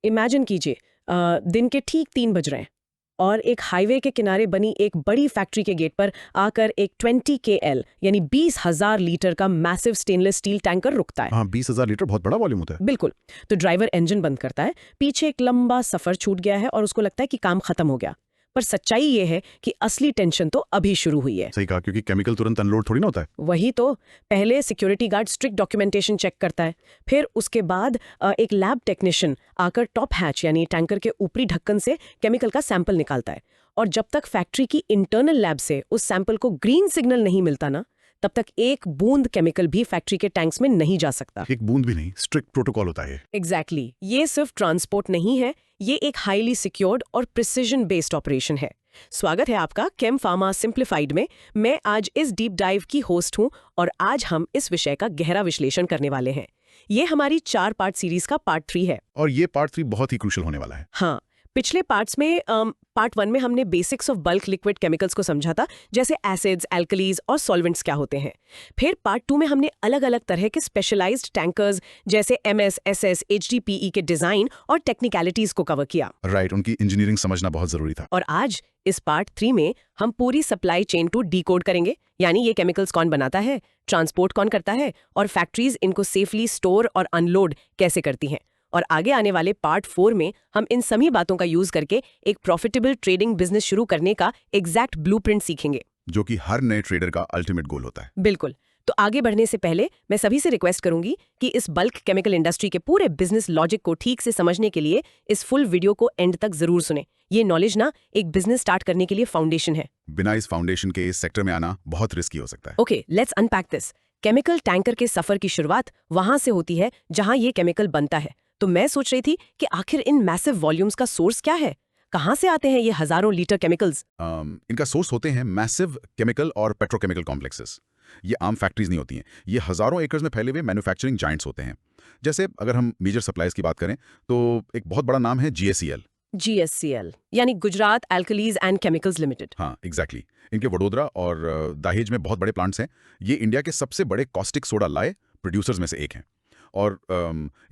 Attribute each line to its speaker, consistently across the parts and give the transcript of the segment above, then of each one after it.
Speaker 1: Imagine कीजिए, दिन के ठीक 3 बज रहे हैं और एक हाईवे के किनारे बनी एक बड़ी फैक्ट्री के गेट पर आकर एक 20 KL यानी 20,000 लीटर का मैसिव स्टेनलेस स्टील टैंकर रुकता है।
Speaker 2: हाँ, 20,000 लीटर बहुत बड़ा वॉल्यूम होता है।
Speaker 1: बिल्कुल। तो ड्राइवर इंजन बंद करता है, पीछे एक लंबा सफर छूट गया है और उसको लगता है कि काम खत्म हो गया। पर सच्चाई ये है कि असली टेंशन तो अभी शुरू हुई है।
Speaker 2: सही कहा, क्योंकि केमिकल तुरंत अनलोड थोड़ी ना होता है।
Speaker 1: वही तो, पहले security guard strict documentation check करता है, फिर उसके बाद एक लैब टेक्नीशियन आकर टॉप हैच यानी टैंकर के ऊपरी ढक्कन से केमिकल का सैंपल निकालता है। और जब तक फैक्ट्री की इंटरनल लैब से उस सैंपल को ग्रीन सिग्नल नहीं मिलता ना, तब तक एक बूंद केमिकल भी फैक्ट्री के टैंक्स में नहीं जा सकता।
Speaker 2: एक बूंद भी नहीं, स्ट्रिक्ट प्रोटोकॉल होता है।
Speaker 1: एग्जैक्टली। ये सिर्फ ट्रांसपोर्ट नहीं है, ये एक हाईली सिक्योर्ड और प्रिसिजन बेस्ड ऑपरेशन है। स्वागत है आपका केम फार्मा सिंप्लीफाइड में। मैं आज इस डीप डाइव की होस्ट हूं और आज हम इस विषय का गहरा विश्लेषण करने वाले हैं। ये हमारी 4 पार्ट सीरीज का पार्ट 3 है।
Speaker 2: और ये पार्ट 3 बहुत ही क्रूशियल होने वाला है।
Speaker 1: हाँ, पिछले पार्ट्स में पार्ट 1 में हमने basics of bulk liquid chemicals को समझा था, जैसे एसिड्स, एल्कलीज और सॉल्वेंट्स क्या होते हैं। फिर पार्ट 2 में हमने अलग अलग तरह के स्पेशलाइज्ड टैंकर्स जैसे MS, SS, HDPE के डिजाइन और टेक्निकलिटीज को कवर किया।
Speaker 2: राइट, उनकी इंजीनियरिंग समझना बहुत जरूरी था।
Speaker 1: और आज इस पार्ट 3 में हम पूरी सप्लाई चेन को डीकोड करेंगे, यानी ये केमिकल्स कौन बनाता है, ट्रांसपोर्ट कौन करता है और फैक्ट्रीज इनको सेफली स्टोर और अनलोड कैसे करती हैं। और आगे आने वाले पार्ट 4 में हम इन सभी बातों का यूज करके एक प्रॉफिटेबल ट्रेडिंग बिजनेस शुरू करने का एग्जैक्ट ब्लूप्रिंट सीखेंगे,
Speaker 2: जो कि हर नए ट्रेडर का अल्टीमेट गोल होता है।
Speaker 1: बिल्कुल। तो आगे बढ़ने से पहले मैं सभी से रिक्वेस्ट करूंगी कि इस बल्क केमिकल इंडस्ट्री के पूरे बिजनेस लॉजिक को ठीक से समझने के लिए इस फुल वीडियो को एंड तक जरूर सुने। ये नॉलेज ना एक बिजनेस स्टार्ट करने के लिए फाउंडेशन है।
Speaker 2: बिना इस फाउंडेशन के इस सेक्टर में आना बहुत रिस्की हो सकता है।
Speaker 1: Okay, let's unpack this. Chemical tanker के सफर की शुरुआत वहां से होती है जहां ये केमिकल बनता है। तो मैं सोच रही थी कि आखिर इन मैसिव वॉल्यूम्स का सोर्स क्या है, कहां से आते हैं ये हजारों लीटर केमिकल्स?
Speaker 2: इनका सोर्स होते हैं मैसिव केमिकल और पेट्रोकेमिकल कॉम्प्लेक्सेस। ये आम फैक्ट्रीज नहीं होती हैं, ये हजारों एकर्स में फैले हुए मैन्युफैक्चरिंग जाइंट्स होते हैं। जैसे अगर हम मेजर सप्लाईज की बात करें तो एक बहुत बड़ा नाम है GSCL।
Speaker 1: GSCL यानी Gujarat alkalis and chemicals limited.
Speaker 2: हाँ, एग्जैक्टली। इनके वडोदरा और दहेज में बहुत बड़े प्लांट्स हैं। ये इंडिया के सबसे बड़े कॉस्टिक सोडा लाए प्रोड्यूसर्स में से एक हैं। और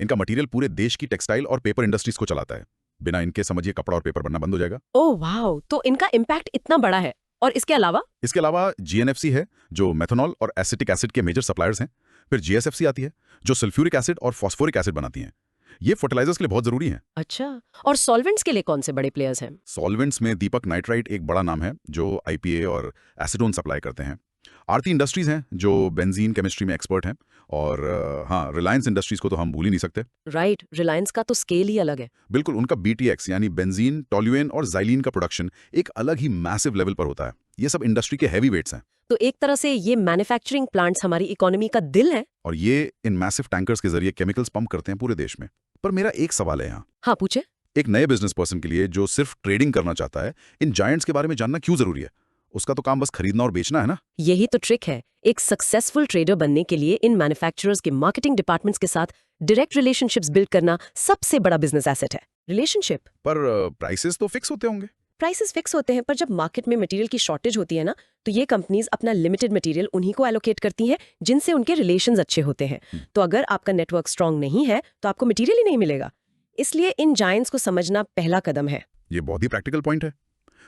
Speaker 2: इनका मटेरियल पूरे देश की टेक्सटाइल और पेपर इंडस्ट्रीज को चलाता है। बिना इनके समझिए कपड़ा और पेपर बनना बंद हो जाएगा।
Speaker 1: ओह वाह, तो इनका इम्पैक्ट इतना बड़ा है। और इसके अलावा
Speaker 2: GNFC है, जो मेथनॉल और एसिटिक एसिड के मेजर सप्लायर्स हैं। फिर GSFC आती है, जो सल्फ्यूरिक एसिड और फॉस्फोरिक एसिड बनाती हैं। ये फर्टिलाइजर्स के लिए बहुत जरूरी हैं।
Speaker 1: अच्छा, और सॉल्वेंट्स के लिए कौन से बड़े प्लेयर्स हैं?
Speaker 2: सॉल्वेंट्स में दीपक नाइट्राइट एक बड़ा नाम है, जो IPA और एसीटोन सप्लाई करते हैं। आरती इंडस्ट्रीज हैं, जो बेंजीन केमिस्ट्री में एक्सपर्ट हैं। और हाँ, रिलायंस इंडस्ट्रीज को तो हम भूल ही नहीं सकते।
Speaker 1: राइट, रिलायंस का तो स्केल ही अलग है।
Speaker 2: बिल्कुल, उनका BTX यानी बेंजीन, टोल्यूएन और जाइलिन का प्रोडक्शन एक अलग ही मैसिव लेवल पर होता है। ये सब इंडस्ट्री के हैवी वेट्स हैं।
Speaker 1: तो एक तरह से ये मैन्युफैक्चरिंग प्लांट्स हमारी इकोनॉमी का दिल है।
Speaker 2: और ये इन मैसिव टैंकर्स के जरिए केमिकल्स पंप करते हैं पूरे देश में। पर मेरा एक सवाल है यहाँ।
Speaker 1: हाँ, पूछे।
Speaker 2: एक नए बिजनेस पर्सन के लिए जो सिर्फ ट्रेडिंग करना चाहता है, इन जायंट्स के बारे में जानना क्यों जरूरी है? उसका तो काम बस खरीदना और बेचना है ना।
Speaker 1: यही तो ट्रिक है। एक सक्सेसफुल ट्रेडर बनने के लिए इन मैन्युफैक्चरर्स के मार्केटिंग डिपार्टमेंट्स के साथ डायरेक्ट रिलेशनशिप्स बिल्ड करना सबसे बड़ा बिजनेस एसेट है। रिलेशनशिप।
Speaker 2: पर प्राइसेस तो फिक्स होते होंगे।
Speaker 1: प्राइसेस फिक्स होते हैं, पर जब मार्केट में मटेरियल की शॉर्टेज होती है ना, तो ये कंपनीज अपना लिमिटेड मटेरियल उन्हीं को एलोकेट करती हैं जिनसे उनके रिलेशंस अच्छे होते हैं। तो अगर आपका नेटवर्क स्ट्रांग नहीं है तो आपको मटेरियल ही नहीं मिलेगा। इसलिए इन जायंट्स को समझना पहला कदम है।
Speaker 2: ये बहुत ही प्रैक्टिकल पॉइंट है।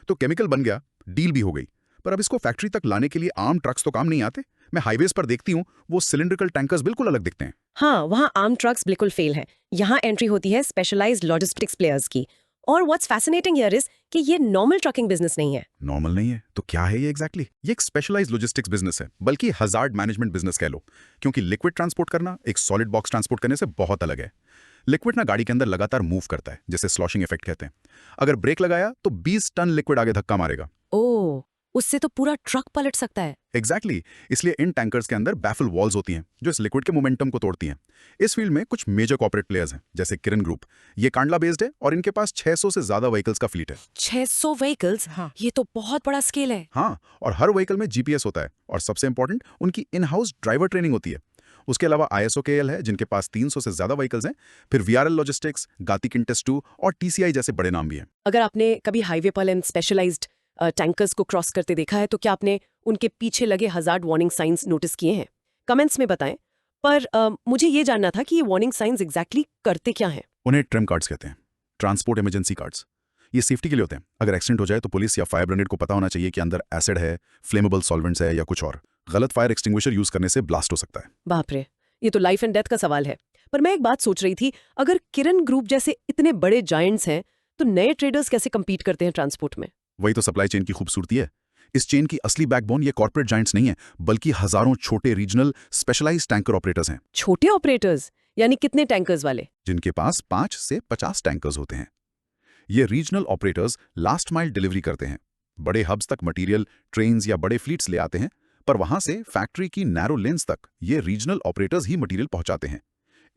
Speaker 2: तो केमिकल बन गया, डील भी हो गई, पर अब इसको फैक्ट्री तक लाने के लिए आम ट्रक्स तो काम नहीं आते। मैं हाईवेज पर देखती हूँ, वो सिलिंड्रिकल टैंकर्स बिल्कुल अलग दिखते हैं।
Speaker 1: हाँ, वहाँ आम ट्रक्स बिल्कुल फेल हैं। यहाँ एंट्री होती है स्पेशलाइज्ड लॉजिस्टिक्स प्लेयर्स की। और व्हाट्स फैसिनेटिंग हियर इज कि ये नॉर्मल ट्रकिंग बिजनेस नहीं है।
Speaker 2: नॉर्मल नहीं है तो क्या है ये एग्जैक्टली? ये एक स्पेशलाइज्ड लॉजिस्टिक्स बिजनेस है, बल्कि हजार्ड मैनेजमेंट बिजनेस कह लो। क्योंकि लिक्विड ट्रांसपोर्ट करना एक सॉलिड बॉक्स ट्रांसपोर्ट करने से बहुत अलग है। लिक्विड ना गाड़ी के अंदर लगातार मूव करता है, जिसे स्लॉशिंग इफेक्ट कहते हैं। अगर ब्रेक लगाया तो 20 टन लिक्विड आगे धक्का मारेगा।
Speaker 1: ओह, उससे तो पूरा ट्रक पलट सकता है।
Speaker 2: एग्जैक्टली। इसलिए इन टैंकर्स के अंदर बैफल वॉल्स होती हैं, जो इस लिक्विड के मोमेंटम को तोड़ती हैं। इस फील्ड में कुछ मेजर कॉर्पोरेट प्लेयर्स हैं, जैसे किरण ग्रुप। ये कांडला बेस्ड है और इनके पास 600 से ज्यादा व्हीकल्स का फ्लीट है।
Speaker 1: 600 व्हीकल्स? हाँ। ये तो बहुत बड़ा स्केल है।
Speaker 2: हाँ, और हर व्हीकल में GPS होता है। और सबसे इंपॉर्टेंट, उनकी इन हाउस ड्राइवर ट्रेनिंग होती है। उसके अलावा ISOKL है, जिनके पास 300 से ज्यादा व्हीकल्स हैं। फिर VRL लॉजिस्टिक्स, गातिक इंटेस 2 और TCI जैसे बड़े नाम भी हैं।
Speaker 1: अगर आपने कभी हाईवे पर इन स्पेशलाइज्ड टैंकर्स को क्रॉस करते देखा है, तो क्या आपने उनके पीछे लगे हजार्ड वार्निंग साइंस नोटिस किए हैं? कमेंट्स में बताएं। पर मुझे ये जानना था कि ये वार्निंग साइंस एग्जैक्टली करते क्या हैं?
Speaker 2: उन्हें ट्रिम कार्ड्स कहते हैं। ट्रांसपोर्ट इमरजेंसी कार्ड्स, ये सेफ्टी के लिए होते हैं। अगर एक्सीडेंट हो जाए तो पुलिस या फायर ब्रिगेड को पता होना चाहिए कि अंदर एसिड है, फ्लेमेबल सॉल्वेंट्स है या कुछ और। गलत फायर एक्सटिंग्विशर यूज करने से ब्लास्ट हो सकता है।
Speaker 1: बाप रे, ये तो लाइफ एंड डेथ का सवाल है। पर मैं एक बात सोच रही थी, अगर किरण ग्रुप जैसे इतने बड़े जायंट्स हैं तो नए ट्रेडर्स कैसे compete करते हैं ट्रांसपोर्ट में?
Speaker 2: वही तो सप्लाई चेन की खूबसूरती है। इस चेन की असली बैकबोन ये कॉर्पोरेट जायंट्स नहीं है, बल्कि हजारों छोटे रीजनल स्पेशलाइज्ड टैंकर ऑपरेटर्स हैं,
Speaker 1: छोटे ऑपरेटर्स यानी कितने टैंकर्स वाले?
Speaker 2: जिनके पास 5 से 50 टैंकर्स होते हैं। ये regional operators last mile delivery करते हैं। बड़े हब्स तक मटेरियल ट्रेन्स या बड़े फ्लीट्स ले आते हैं, पर वहां से फैक्ट्री की नैरो लेन्स तक ये रीजनल ऑपरेटर्स ही मटेरियल पहुंचाते हैं।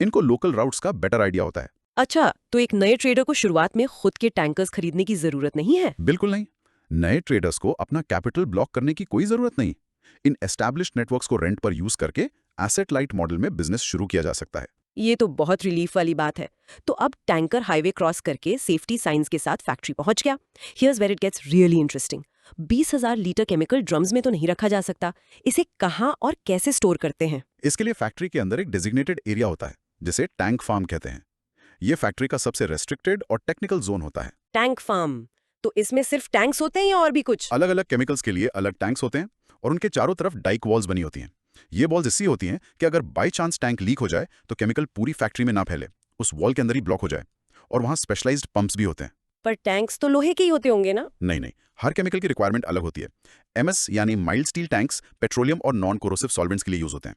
Speaker 2: इनको लोकल राउट्स का बेटर आइडिया होता है।
Speaker 1: अच्छा, तो एक नए ट्रेडर को शुरुआत में खुद के टैंकर्स खरीदने की जरूरत नहीं है?
Speaker 2: बिल्कुल नहीं। नए ट्रेडर्स को अपना कैपिटल ब्लॉक करने की कोई जरूरत नहीं। इन एस्टैब्लिश्ड नेटवर्क्स को रेंट पर यूज करके एसेट लाइट मॉडल में बिजनेस शुरू किया जा सकता है।
Speaker 1: ये तो बहुत रिलीफ वाली बात है। तो अब टैंकर हाईवे क्रॉस करके सेफ्टी साइंस के साथ फैक्ट्री पहुंच गया। Here's where it gets really interesting. 20,000 litre chemical drums में तो नहीं रखा जा सकता। इसे कहाँ और कैसे स्टोर करते हैं?
Speaker 2: इसके लिए फैक्ट्री के अंदर एक डेजिग्नेटेड एरिया होता है, जिसे टैंक फार्म कहते हैं। ये फैक्ट्री का सबसे रेस्ट्रिक्टेड और टेक्निकल जोन होता है।
Speaker 1: टैंक फार्म, तो इसमें सिर्फ टैंक्स होते हैं या और भी कुछ?
Speaker 2: अलग अलग केमिकल्स के लिए अलग टैंक्स होते हैं और उनके चारों तरफ डाइक वॉल्स बनी होती हैं। ये वॉल्स ऐसी होती हैं कि अगर बाई चांस टैंक लीक हो जाए तो केमिकल पूरी फैक्ट्री में ना फैले, उस वॉल के अंदर ही ब्लॉक हो जाए। और वहाँ स्पेशलाइज्ड पंप्स भी होते हैं।
Speaker 1: पर टैंक्स तो लोहे के ही होते होंगे ना?
Speaker 2: नहीं नहीं, हर केमिकल की रिक्वायरमेंट अलग होती है। एमएस यानी माइल्ड स्टील टैंक्स पेट्रोलियम और नॉन कोरोसिव सॉल्वेंट्स के लिए यूज होते हैं।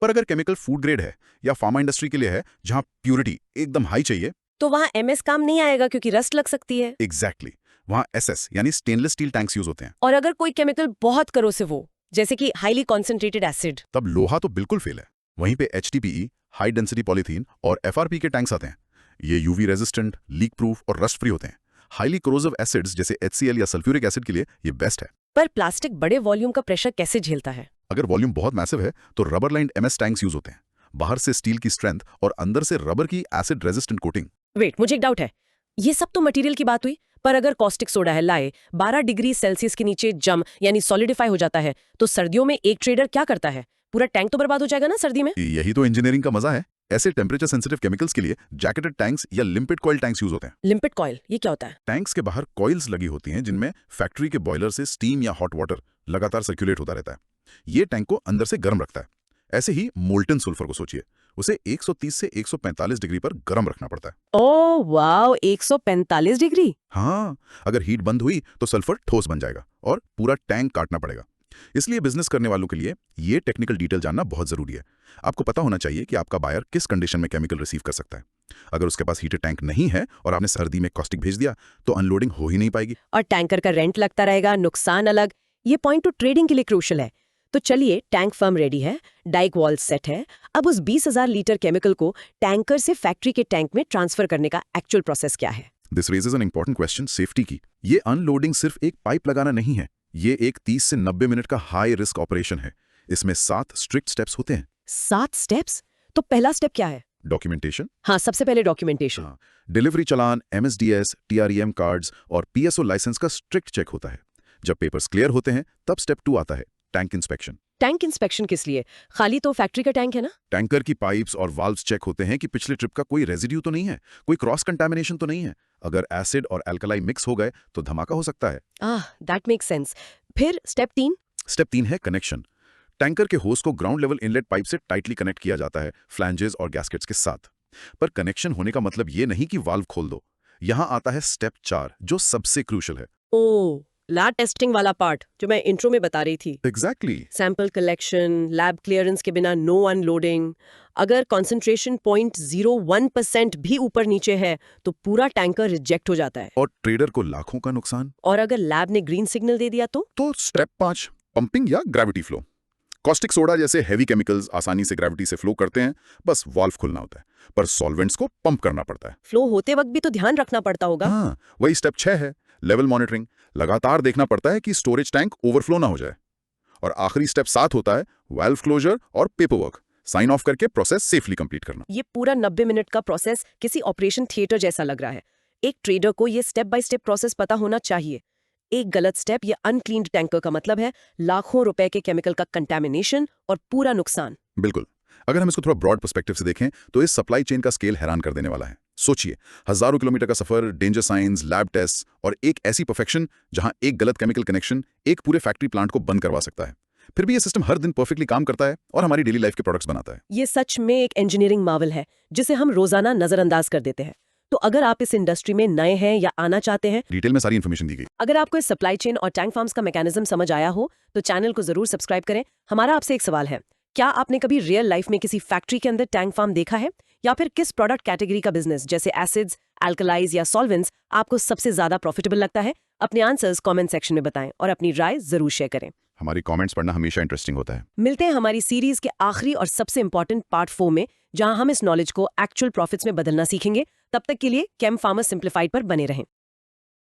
Speaker 2: पर अगर केमिकल फूड ग्रेड है या फार्मा इंडस्ट्री के लिए है, जहां प्योरिटी एकदम हाई चाहिए,
Speaker 1: तो वहाँ एमएस काम नहीं आएगा क्योंकि रस्ट लग सकती है।
Speaker 2: एग्जैक्टली, वहां एसएस यानी स्टेनलेस स्टील टैंक्स यूज होते हैं।
Speaker 1: और अगर कोई केमिकल बहुत करोसिव हो, जैसे कि हाईली कॉन्सेंट्रेटेड एसिड,
Speaker 2: तब लोहा तो बिल्कुल फेल है। वहीं पे HDPE, हाई डेंसिटी पॉलीथीन और FRP के टैंक्स आते हैं। ये यूवी रेजिस्टेंट, लीक प्रूफ और रस्ट फ्री होते हैं। हाईली कोरोसिव एसिड्स जैसे HCl या सल्फ्यूरिक एसिड के लिए ये बेस्ट है।
Speaker 1: पर प्लास्टिक बड़े वॉल्यूम का प्रेशर कैसे झेलता है?
Speaker 2: अगर वॉल्यूम बहुत मैसिव है तो rubber lined MS tanks use होते हैं। बाहर से स्टील की स्ट्रेंथ और अंदर से रबर की एसिड रेजिस्टेंट कोटिंग।
Speaker 1: वेट, मुझे एक डाउट है। ये सब तो मटेरियल की बात हुई, पर अगर कॉस्टिक सोडा है लाए 12 डिग्री सेल्सियस के नीचे जम यानी सॉलिडिफाई हो जाता है, तो सर्दियों में एक ट्रेडर क्या करता है? पूरा टैंक तो बर्बाद हो जाएगा ना सर्दी में?
Speaker 2: यही तो इंजीनियरिंग का मजा है। ऐसे टेम्परेचर सेंसिटिव केमिकल्स के लिए जैकेटेड टैंक्स या लिम्पिड कॉइल टैंक्स यूज होते हैं।
Speaker 1: लिम्पिड कॉइल, ये क्या होता है?
Speaker 2: टैंक्स के बाहर कॉइल्स लगी होती हैं, जिनमें फैक्ट्री के बॉयलर से स्टीम या हॉट वाटर लगातार सर्कुलेट होता रहता है। ये टैंक को अंदर से गर्म रखता है। ऐसे ही मोल्टन सल्फर को सोचिए, उसे 130 से 145 डिग्री पर गर्म रखना पड़ता है।
Speaker 1: Oh wow, 145 degree?
Speaker 2: हाँ, अगर हीट बंद हुई तो सल्फर ठोस बन जाएगा और पूरा टैंक काटना पड़ेगा। इसलिए बिजनेस करने वालों के लिए ये टेक्निकल डिटेल जानना बहुत जरूरी है। आपको पता होना चाहिए कि आपका बायर किस कंडीशन में केमिकल रिसीव कर सकता है। अगर उसके पास हीटर टैंक नहीं है और आपने सर्दी में कॉस्टिक भेज दिया तो अनलोडिंग हो ही नहीं पाएगी।
Speaker 1: और टैंकर का रेंट लगता रहेगा, नुकसान अलग। ये पॉइंट तो ट्रेडिंग के लिए क्रूशियल है। तो चलिए, टैंक फर्म रेडी है, डाइक वॉल सेट है। अब उस 20,000 लीटर केमिकल को टैंकर से फैक्ट्री के टैंक में ट्रांसफर करने का एक्चुअल प्रोसेस क्या है?
Speaker 2: This raises an important question, safety की। ये अनलोडिंग सिर्फ एक पाइप लगाना नहीं है, ये एक 30 से 90 मिनट का हाई रिस्क ऑपरेशन है। इसमें 7 स्ट्रिक्ट स्टेप्स होते हैं।
Speaker 1: 7 स्टेप्स? तो पहला स्टेप क्या है?
Speaker 2: डॉक्यूमेंटेशन।
Speaker 1: हाँ, सबसे पहले डॉक्यूमेंटेशन।
Speaker 2: डिलीवरी चालान, MSDS, TREM कार्ड्स और PSO लाइसेंस का स्ट्रिक्ट चेक होता है। जब पेपर्स क्लियर होते हैं तब स्टेप 2 आता है, टैंक इंस्पेक्शन।
Speaker 1: टैंक इंस्पेक्शन किस लिए? खाली तो फैक्ट्री का टैंक है ना?
Speaker 2: टैंकर की पाइप्स और वाल्व्स चेक होते हैं कि पिछले ट्रिप का कोई रेजिड्यू तो नहीं है, कोई क्रॉस कंटामिनेशन तो नहीं है। अगर एसिड और एल्कलाई मिक्स हो गए तो धमाका हो सकता है।
Speaker 1: That makes sense. फिर स्टेप 3?
Speaker 2: स्टेप 3 है कनेक्शन। टैंकर के होस को ग्राउंड लेवल इनलेट पाइप से टाइटली कनेक्ट किया जाता है, फ्लैंजेस और गैस्केट्स के साथ। पर कनेक्शन होने का मतलब ये नहीं कि वाल्व खोल दो। यहां आता है स्टेप 4, जो सबसे क्रूशियल है।
Speaker 1: ओह, लैब टेस्टिंग वाला पार्ट जो मैं इंट्रो में बता रही थी।
Speaker 2: Exactly.
Speaker 1: Sample collection, lab clearance के बिना नो अनलोडिंग। अगर कॉन्सेंट्रेशन 0.01% भी ऊपर नीचे है तो पूरा टैंकर रिजेक्ट हो जाता है।
Speaker 2: और ट्रेडर को लाखों का नुकसान।
Speaker 1: और अगर लैब ने ग्रीन सिग्नल दे दिया तो
Speaker 2: स्टेप 5, पंपिंग या ग्रेविटी फ्लो। कॉस्टिक सोडा जैसे हैवी केमिकल्स आसानी से ग्रेविटी से फ्लो करते हैं, बस वाल्व खुलना होता है। पर सॉल्वेंट्स को पंप करना पड़ता है।
Speaker 1: फ्लो होते वक्त भी तो ध्यान रखना पड़ता होगा।
Speaker 2: हाँ, वही स्टेप 6 है, लेवल मॉनिटरिंग। लगातार देखना पड़ता है कि स्टोरेज टैंक ओवरफ्लो ना हो जाए। और आखिरी स्टेप 7 होता है वाल्व क्लोजर और पेपरवर्क, साइन ऑफ करके प्रोसेस सेफली कंप्लीट करना।
Speaker 1: ये पूरा 90 मिनट का प्रोसेस किसी ऑपरेशन थिएटर जैसा लग रहा है। एक ट्रेडर को ये स्टेप बाय स्टेप प्रोसेस पता होना चाहिए। एक गलत स्टेप या अनक्लीन्ड टैंकर का मतलब है लाखों रुपए के केमिकल का कंटैमिनेशन और पूरा नुकसान।
Speaker 2: बिल्कुल। अगर हम इसको थोड़ा ब्रॉड पर्सपेक्टिव से देखें तो इस सप्लाई चेन का स्केल हैरान कर देने वाला है। सोचिए, हजारों किलोमीटर का सफर, डेंजर साइंस, लैब टेस्ट और एक ऐसी परफेक्शन जहां एक गलत केमिकल कनेक्शन एक पूरे फैक्ट्री प्लांट को बंद करवा सकता है। फिर भी ये सिस्टम हर दिन परफेक्टली काम करता है और हमारी डेली लाइफ के प्रोडक्ट्स बनाता है।
Speaker 1: ये सच में एक इंजीनियरिंग मावल है जिसे हम रोजाना नजरअंदाज कर देते हैं। तो अगर आप इस इंडस्ट्री में नए हैं या आना चाहते हैं,
Speaker 2: डिटेल में सारी इन्फॉर्मेशन दी गई।
Speaker 1: अगर आपको इस सप्लाई चेन और टैंक फार्म्स का मैकेनिज्म समझ आया हो तो चैनल को जरूर सब्सक्राइब करें। हमारा आपसे एक सवाल है, क्या आपने कभी रियल लाइफ में किसी फैक्ट्री के अंदर टैंक फार्म देखा है? या फिर किस प्रोडक्ट कैटेगरी का बिजनेस जैसे एसिड्स, एल्कलाइज या सॉल्वेंट्स आपको सबसे ज्यादा प्रॉफिटेबल लगता है? अपने आंसर्स कमेंट सेक्शन में बताएं और अपनी राय जरूर शेयर करें।
Speaker 2: हमारी कमेंट्स पढ़ना हमेशा इंटरेस्टिंग होता है।
Speaker 1: मिलते हैं हमारी सीरीज के आखिरी और सबसे इंपॉर्टेंट पार्ट 4 में, जहां हम इस नॉलेज को एक्चुअल प्रॉफिट्स में बदलना सीखेंगे। तब तक के लिए केम फार्मर सिंप्लीफाइड पर बने रहें।